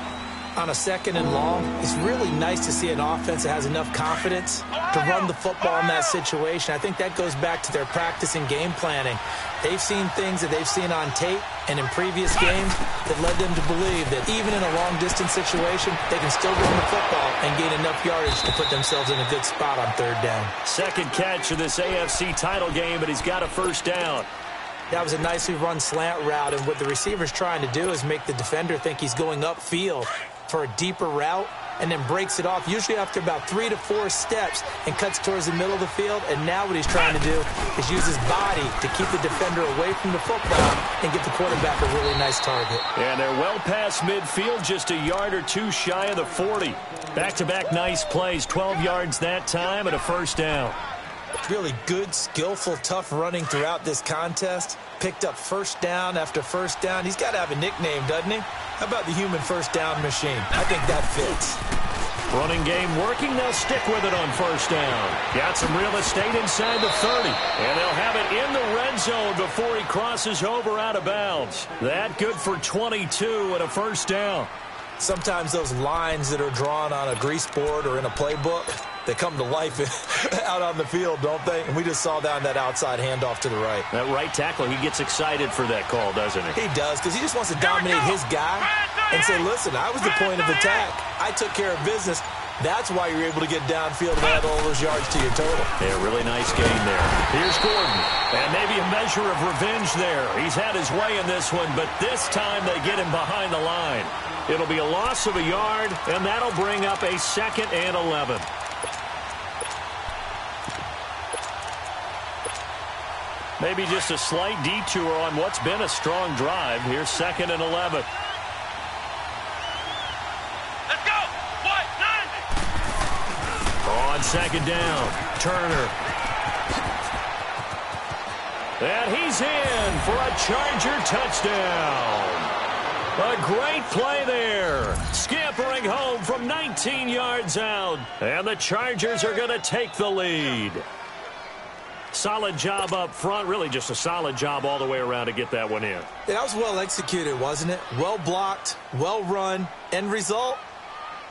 On a 2nd and long, it's really nice to see an offense that has enough confidence to run the football in that situation. I think that goes back to their practice and game planning. They've seen things that they've seen on tape and in previous games that led them to believe that even in a long-distance situation, they can still run the football and gain enough yardage to put themselves in a good spot on 3rd down. Second catch of this AFC title game, but he's got a 1st down. That was a nicely run slant route, and what the receiver's trying to do is make the defender think he's going upfield for a deeper route and then breaks it off, usually after about 3 to 4 steps, and cuts towards the middle of the field. And now what he's trying to do is use his body to keep the defender away from the football and get the quarterback a really nice target. And they're well past midfield, just a yard or two shy of the 40. Back-to-back nice plays, 12 yards that time and a 1st down. Really good, skillful, tough running throughout this contest. Picked up 1st down after 1st down. He's got to have a nickname, doesn't he? How about the human 1st down machine? I think that fits. Running game working. They'll stick with it on 1st down. Got some real estate inside the 30. And they'll have it in the red zone before he crosses over out of bounds. That good for 22 and a 1st down. Sometimes those lines that are drawn on a grease board or in a playbook, they come to life out on the field, don't they? And we just saw down that outside handoff to the right. That right tackle, he gets excited for that call, doesn't he? He does, because he just wants to dominate his guy and say, listen, I was the point of attack. I took care of business. That's why you're able to get downfield and add all those yards to your total. Yeah, really nice game there. Here's Gordon. And maybe a measure of revenge there. He's had his way in this one, but this time they get him behind the line. It'll be a loss of a yard, and that'll bring up a 2nd and 11. Maybe just a slight detour on what's been a strong drive. Here's 2nd and 11. Let's go! What? 9! On 2nd down, Turner. And he's in for a Charger touchdown. A great play there. Scampering home from 19 yards out. And the Chargers are going to take the lead. Solid job up front. Really just a solid job all the way around to get that one in. Yeah, that was well executed, wasn't it? Well blocked, well run. End result,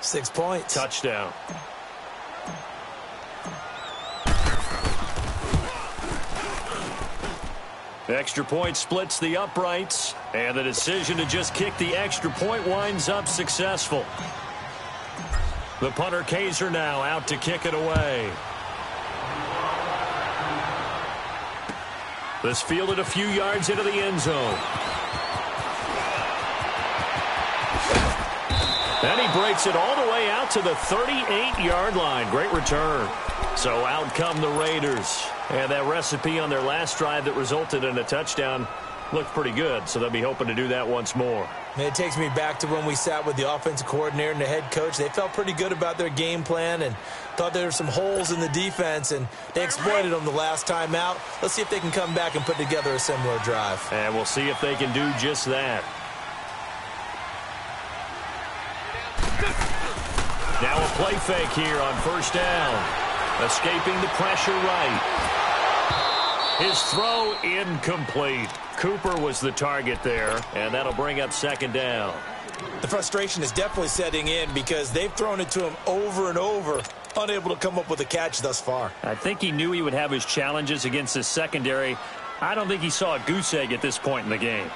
6 points. Touchdown. Extra point splits the uprights, and the decision to just kick the extra point winds up successful. The punter Kaiser now out to kick it away. This fielded a few yards into the end zone. And he breaks it all the way out to the 38-yard line. Great return. So out come the Raiders. And that recipe on their last drive that resulted in a touchdown looked pretty good, so they'll be hoping to do that once more. It takes me back to when we sat with the offensive coordinator and the head coach. They felt pretty good about their game plan and thought there were some holes in the defense, and they exploited them the last time out. Let's see if they can come back and put together a similar drive. And we'll see if they can do just that. Now a play fake here on 1st down. Escaping the pressure right. His throw incomplete. Cooper was the target there, and that'll bring up 2nd down. The frustration is definitely setting in because they've thrown it to him over and over, unable to come up with a catch thus far. I think he knew he would have his challenges against his secondary. I don't think he saw a goose egg at this point in the game.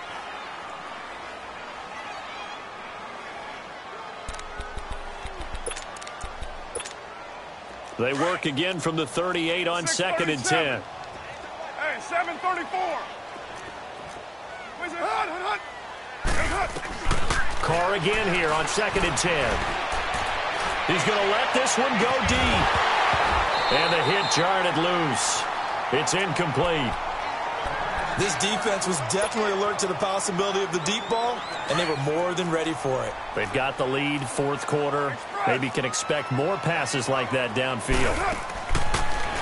They work again from the 38 on 2nd and 10. Hey, 7:34. Where's it? Hut. Carr again here on 2nd and 10. He's going to let this one go deep. And the hit jarred it loose. It's incomplete. This defense was definitely alert to the possibility of the deep ball, and they were more than ready for it. They've got the lead, fourth quarter. Maybe can expect more passes like that downfield.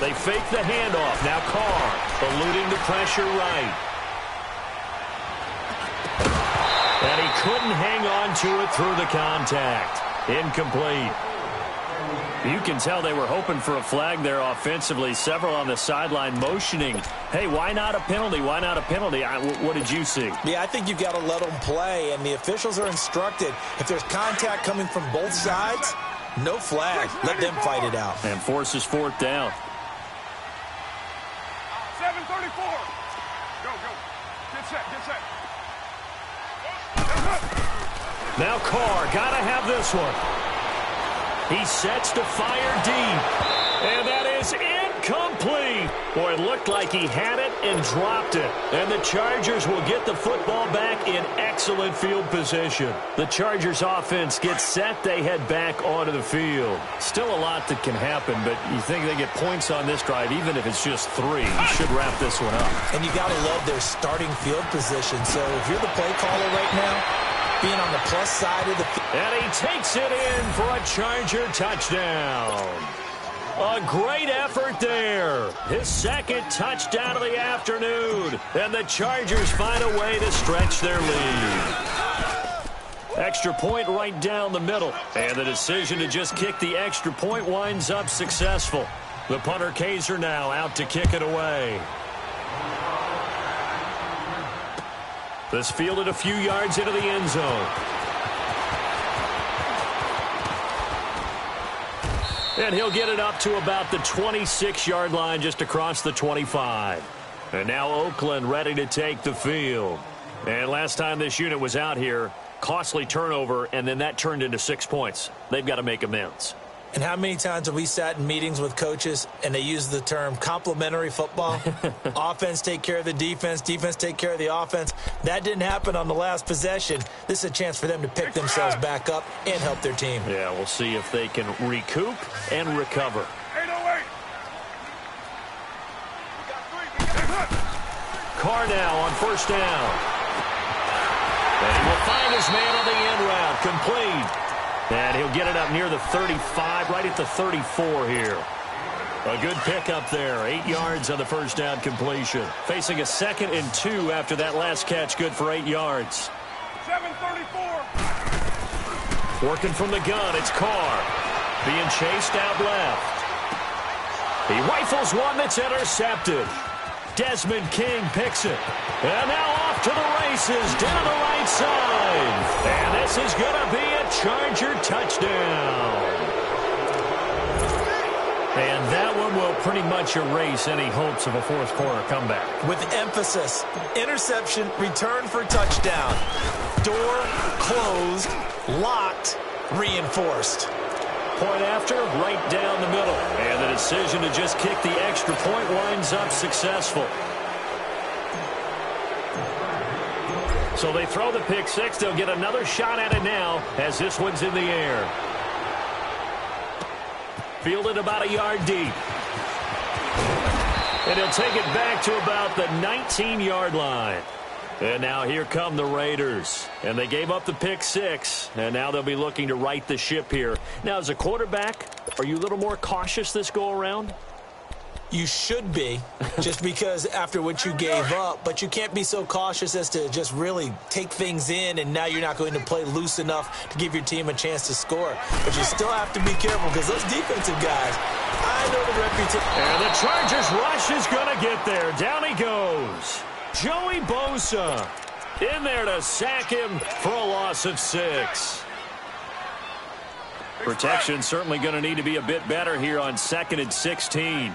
They fake the handoff. Now Carr eluding the pressure right. And he couldn't hang on to it through the contact. Incomplete. You can tell they were hoping for a flag there offensively. Several on the sideline motioning, hey, why not a penalty? Why not a penalty? What did you see? Yeah, I think you've got to let them play, and the officials are instructed. If there's contact coming from both sides, no flag. Let them fight it out. And forces fourth down. 7:34. Go. Get set. Now Carr, got to have this one. He sets to fire deep. And that is incomplete. Boy, it looked like he had it and dropped it. And the Chargers will get the football back in excellent field position. The Chargers offense gets set. They head back onto the field. Still a lot that can happen, but you think they get points on this drive, even if it's just 3. You should wrap this one up. And you got to love their starting field position. So if you're the play caller right now, being on the plus side of the field. And he takes it in for a Charger touchdown. A great effort there. His second touchdown of the afternoon. And the Chargers find a way to stretch their lead. Extra point right down the middle. And the decision to just kick the extra point winds up successful. The punter Kaiser now out to kick it away. This fielded a few yards into the end zone. And he'll get it up to about the 26-yard line just across the 25. And now Oakland ready to take the field. And last time this unit was out here, costly turnover, and then that turned into 6 points. They've got to make amends. And how many times have we sat in meetings with coaches and they use the term complementary football? Offense take care of the defense, defense take care of the offense. That didn't happen on the last possession. This is a chance for them to pick themselves back up and help their team. Yeah, we'll see if they can recoup and recover. 808. Carr now on first down. And he will find his man on the end route. Complete. And he'll get it up near the 35, right at the 34 here. A good pickup there. 8 yards on the first down completion. Facing a 2nd and 2 after that last catch. Good for 8 yards. 7:34. Working from the gun, it's Carr. Being chased out left. He rifles one that's intercepted. Desmond King picks it. And now off to the races down the right side. And this is going to be a Charger touchdown. And that one will pretty much erase any hopes of a fourth quarter comeback. With emphasis, interception, return for touchdown. Door closed, locked, reinforced. Point after, right down the middle. And the decision to just kick the extra point winds up successful. So they throw the pick six. They'll get another shot at it now as this one's in the air. Fielded about a yard deep. And he'll take it back to about the 19-yard line. And now here come the Raiders. And they gave up the pick six. And now they'll be looking to right the ship here. Now, as a quarterback, are you a little more cautious this go-around? You should be, just because after what you gave up. But you can't be so cautious as to just really take things in, and now you're not going to play loose enough to give your team a chance to score. But you still have to be careful because those defensive guys, I know the reputation. And the Chargers rush is going to get there. Down he goes. Joey Bosa in there to sack him for a loss of 6. Protection certainly going to need to be a bit better here on 2nd and 16.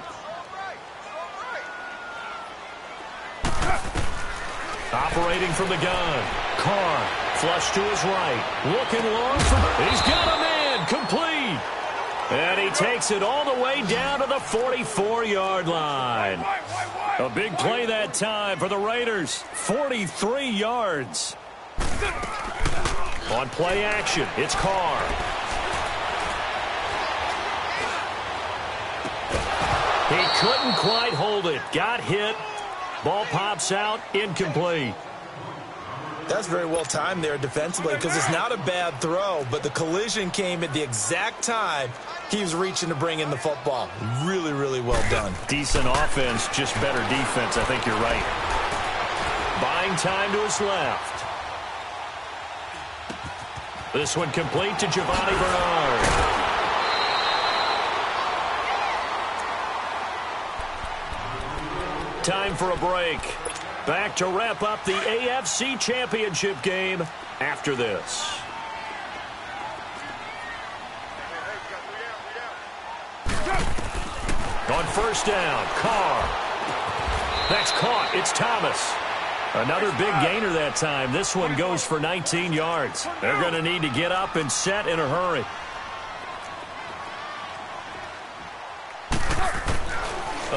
Operating from the gun. Carr flush to his right. Looking long for... He's got a man. Complete. And he takes it all the way down to the 44-yard line. A big play that time for the Raiders. 43 yards. On play action, it's Carr. He couldn't quite hold it. Got hit. Ball pops out, incomplete. That's very well timed there defensively because it's not a bad throw, but the collision came at the exact time he was reaching to bring in the football. Really, really well done. Decent offense, just better defense. I think you're right. Buying time to his left. This one complete to Giovanni Bernard. Time for a break. Back to wrap up the AFC Championship game after this. On first down, Carr. That's caught. It's Thomas. Another big gainer that time. This one goes for 19 yards. They're going to need to get up and set in a hurry.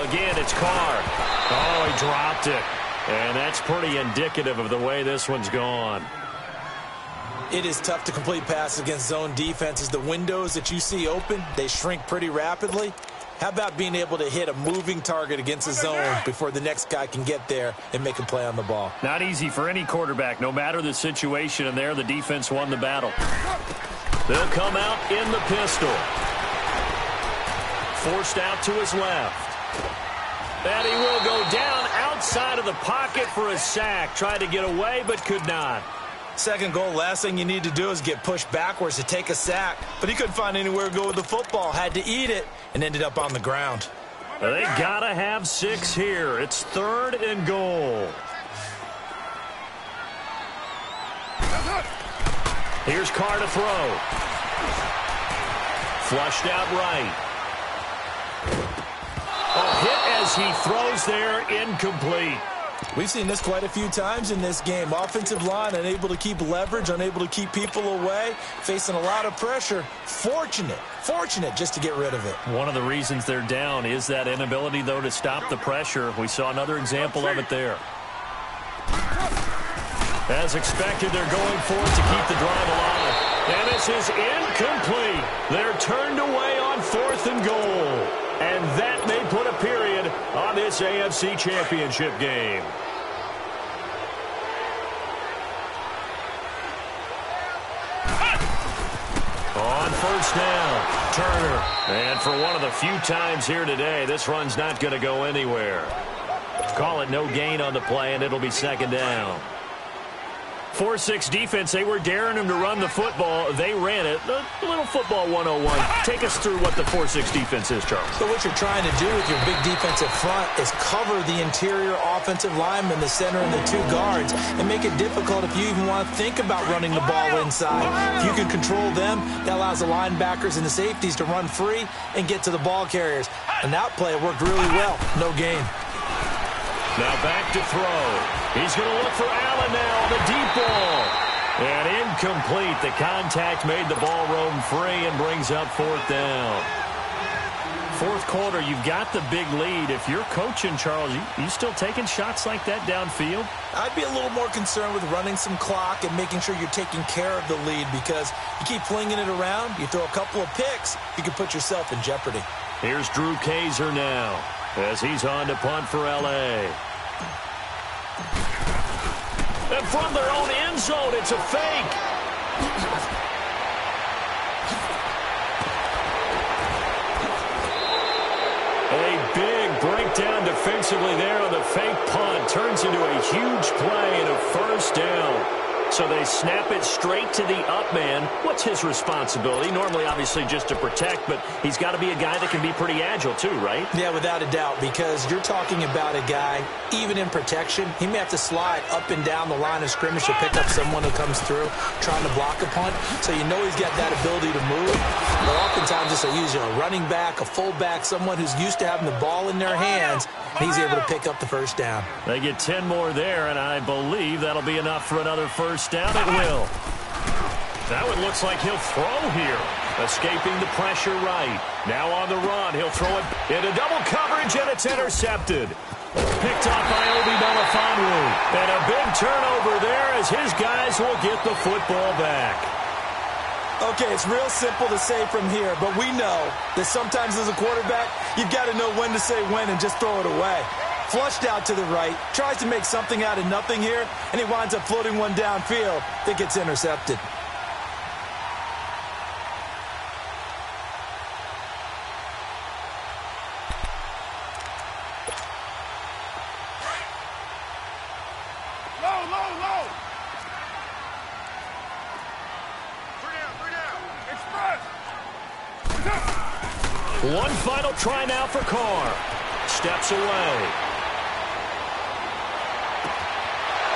Again, it's Carr. Oh, he dropped it. And that's pretty indicative of the way this one's gone. It is tough to complete passes against zone defenses. The windows that you see open, they shrink pretty rapidly. How about being able to hit a moving target against a zone before the next guy can get there and make a play on the ball? Not easy for any quarterback, no matter the situation, and there the defense won the battle. They'll come out in the pistol. Forced out to his left. And he will go down outside of the pocket for a sack. Tried to get away, but could not. Second goal, last thing you need to do is get pushed backwards to take a sack. But he couldn't find anywhere to go with the football. Had to eat it and ended up on the ground. They gotta have 6 here. It's 3rd and goal. Here's Carr to throw. Flushed out right. A hit as he throws there, incomplete. We've seen this quite a few times in this game. Offensive line unable to keep leverage, unable to keep people away, facing a lot of pressure. Fortunate just to get rid of it. One of the reasons they're down is that inability, though, to stop the pressure. We saw another example of it there. As expected, they're going for it to keep the drive alive. And this is incomplete. They're turned away on 4th and goal. And that may put a period on this AFC Championship game. On first down, Turner. And for one of the few times here today, this run's not going to go anywhere. Call it no gain on the play, and it'll be 2nd down. 4-6 defense, they were daring him to run the football. They ran it. A little football 101. Take us through what the 4-6 defense is, Charles. So what you're trying to do with your big defensive front is cover the interior offensive lineman, the center, and the 2 guards, and make it difficult if you even want to think about running the ball inside. If you can control them, that allows the linebackers and the safeties to run free and get to the ball carriers. And that play worked really well. No gain. Now back to throw. He's going to look for Allen now on the deep ball. And incomplete. The contact made the ball roam free and brings up 4th down. 4th quarter, you've got the big lead. If you're coaching, Charles, you still taking shots like that downfield? I'd be a little more concerned with running some clock and making sure you're taking care of the lead, because you keep flinging it around, you throw a couple of picks, you can put yourself in jeopardy. Here's Drew Kaiser now as he's on to punt for L.A. And from their own end zone, it's a fake. A big breakdown defensively there on the fake punt. Turns into a huge play and a 1st down. So they snap it straight to the up man. What's his responsibility? Normally, obviously, just to protect, but he's got to be a guy that can be pretty agile too, right? Yeah, without a doubt, because you're talking about a guy, even in protection, he may have to slide up and down the line of scrimmage to pick up someone who comes through trying to block a punt. So you know he's got that ability to move. But oftentimes, this will use a running back, a fullback, someone who's used to having the ball in their hands, and he's able to pick up the 1st down. They get 10 more there, and I believe that'll be enough for another 1st down. It will. That one looks like he'll throw here. Escaping the pressure right. Now on the run. He'll throw it into double coverage, and it's intercepted. Picked off by Obi Melifonwu. And a big turnover there as his guys will get the football back. Okay, it's real simple to say from here, but we know that sometimes as a quarterback, you've got to know when to say when and just throw it away. Flushed out to the right, tries to make something out of nothing here, and he winds up floating one downfield that gets intercepted. Low. 3 down. Express. One final try now for Carr. Steps away.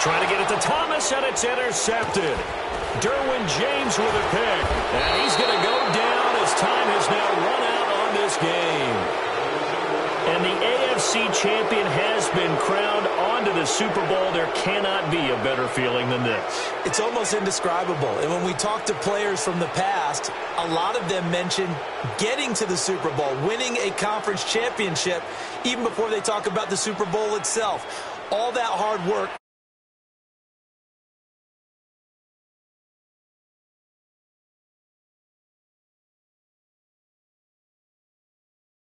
Trying to get it to Thomas, and it's intercepted. Derwin James with a pick. And he's going to go down as time has now run out on this game. And the AFC champion has been crowned onto the Super Bowl. There cannot be a better feeling than this. It's almost indescribable. And when we talk to players from the past, a lot of them mention getting to the Super Bowl, winning a conference championship, even before they talk about the Super Bowl itself. All that hard work